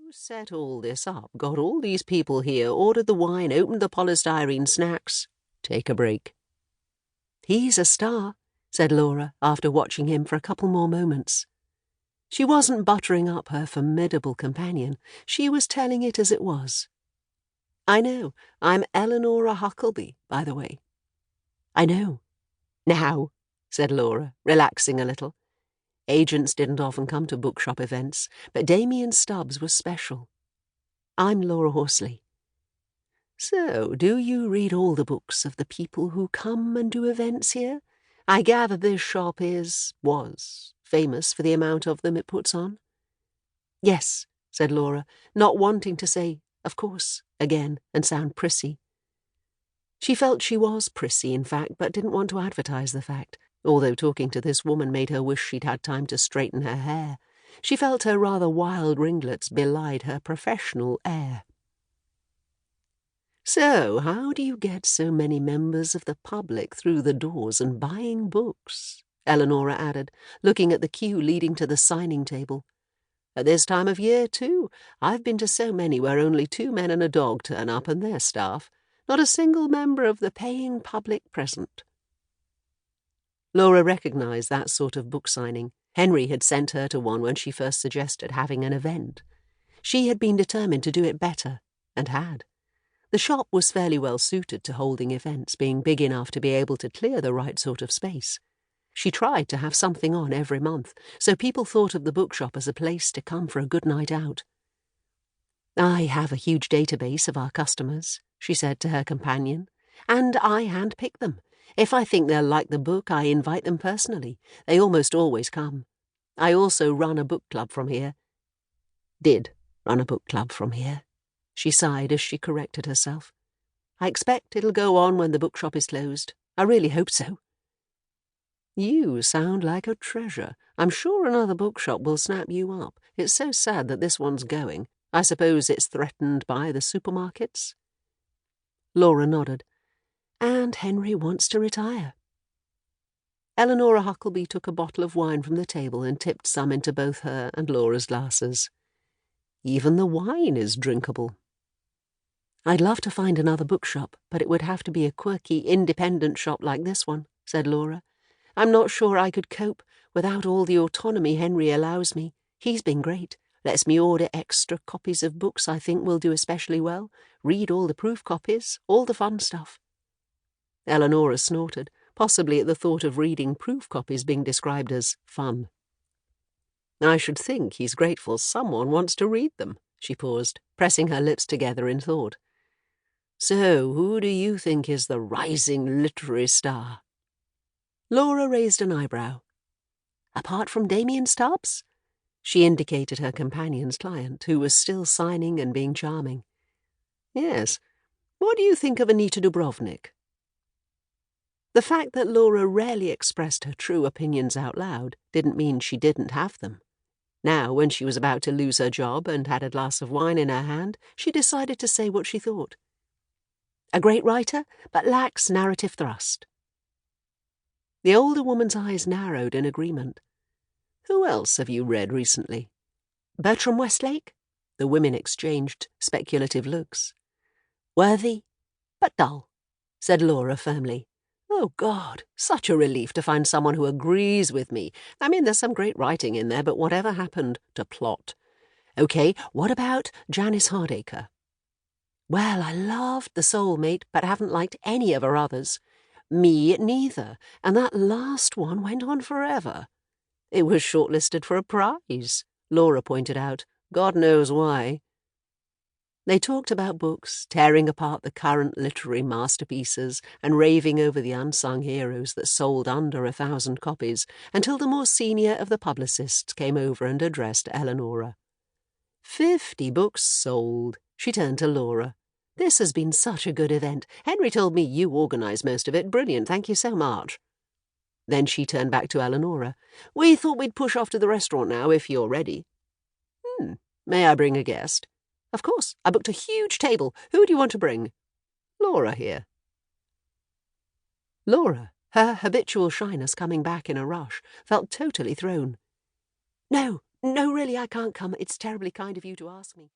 You set all this up, got all these people here, ordered the wine, opened the polystyrene snacks. Take a break." "He's a star," said Laura, after watching him for a couple more moments. She wasn't buttering up her formidable companion. She was telling it as it was. "I know. I'm Eleanor Huckleby, by the way." "I know." "Now," said Laura, relaxing a little. Agents didn't often come to bookshop events, but Damien Stubbs was special. "I'm Laura Horsley." "So, do you read all the books of the people who come and do events here? I gather this shop was famous for the amount of them it puts on." "Yes," said Laura, not wanting to say, "of course," again and sound prissy. She felt she was prissy, in fact, but didn't want to advertise the fact, although talking to this woman made her wish she'd had time to straighten her hair. She felt her rather wild ringlets belied her professional air. "So, how do you get so many members of the public through the doors and buying books?" Eleanor added, looking at the queue leading to the signing table. "At this time of year, too. I've been to so many where only 2 men and a dog turn up and their staff. Not a single member of the paying public present." Laura recognized that sort of book signing. Henry had sent her to one when she first suggested having an event. She had been determined to do it better, and had. The shop was fairly well suited to holding events, being big enough to be able to clear the right sort of space. She tried to have something on every month, so people thought of the bookshop as a place to come for a good night out. "I have a huge database of our customers," she said to her companion, "and I handpick them. If I think they'll like the book, I invite them personally. They almost always come. I also run a book club from here." "Did run a book club from here," she sighed as she corrected herself. "I expect it'll go on when the bookshop is closed. I really hope so." "You sound like a treasure. I'm sure another bookshop will snap you up. It's so sad that this one's going. I suppose it's threatened by the supermarkets?" Laura nodded. "And Henry wants to retire." Eleanor Huckleby took a bottle of wine from the table and tipped some into both her and Laura's glasses. "Even the wine is drinkable." "I'd love to find another bookshop, but it would have to be a quirky, independent shop like this one," said Laura. "I'm not sure I could cope without all the autonomy Henry allows me. He's been great. Lets me order extra copies of books I think will do especially well, read all the proof copies, all the fun stuff." Eleanor snorted, possibly at the thought of reading proof copies being described as fun. "I should think he's grateful someone wants to read them," she paused, pressing her lips together in thought. "So, who do you think is the rising literary star?" Laura raised an eyebrow. "Apart from Damien Stubbs?" She indicated her companion's client, who was still signing and being charming. "Yes. What do you think of Anita Dubrovnik?" The fact that Laura rarely expressed her true opinions out loud didn't mean she didn't have them. Now, when she was about to lose her job and had a glass of wine in her hand, she decided to say what she thought. "A great writer, but lacks narrative thrust." The older woman's eyes narrowed in agreement. "Who else have you read recently?" "Bertram Westlake?" The women exchanged speculative looks. "Worthy, but dull," said Laura firmly. "Oh, God, such a relief to find someone who agrees with me. I mean, there's some great writing in there, but whatever happened to plot? Okay, what about Janice Hardacre?" "Well, I loved The Soulmate, but haven't liked any of her others." "Me neither, and that last one went on forever." "It was shortlisted for a prize," Laura pointed out. "God knows why." They talked about books, tearing apart the current literary masterpieces and raving over the unsung heroes that sold under 1,000 copies, until the more senior of the publicists came over and addressed Eleanor. 50 books sold. She turned to Laura. "This has been such a good event. Henry told me you organised most of it. Brilliant, thank you so much." Then she turned back to Eleanor. "We thought we'd push off to the restaurant now, if you're ready." May I bring a guest?" "Of course. I booked a huge table. Who do you want to bring?" "Laura here." Laura, her habitual shyness coming back in a rush, felt totally thrown. No, really, I can't come. It's terribly kind of you to ask me."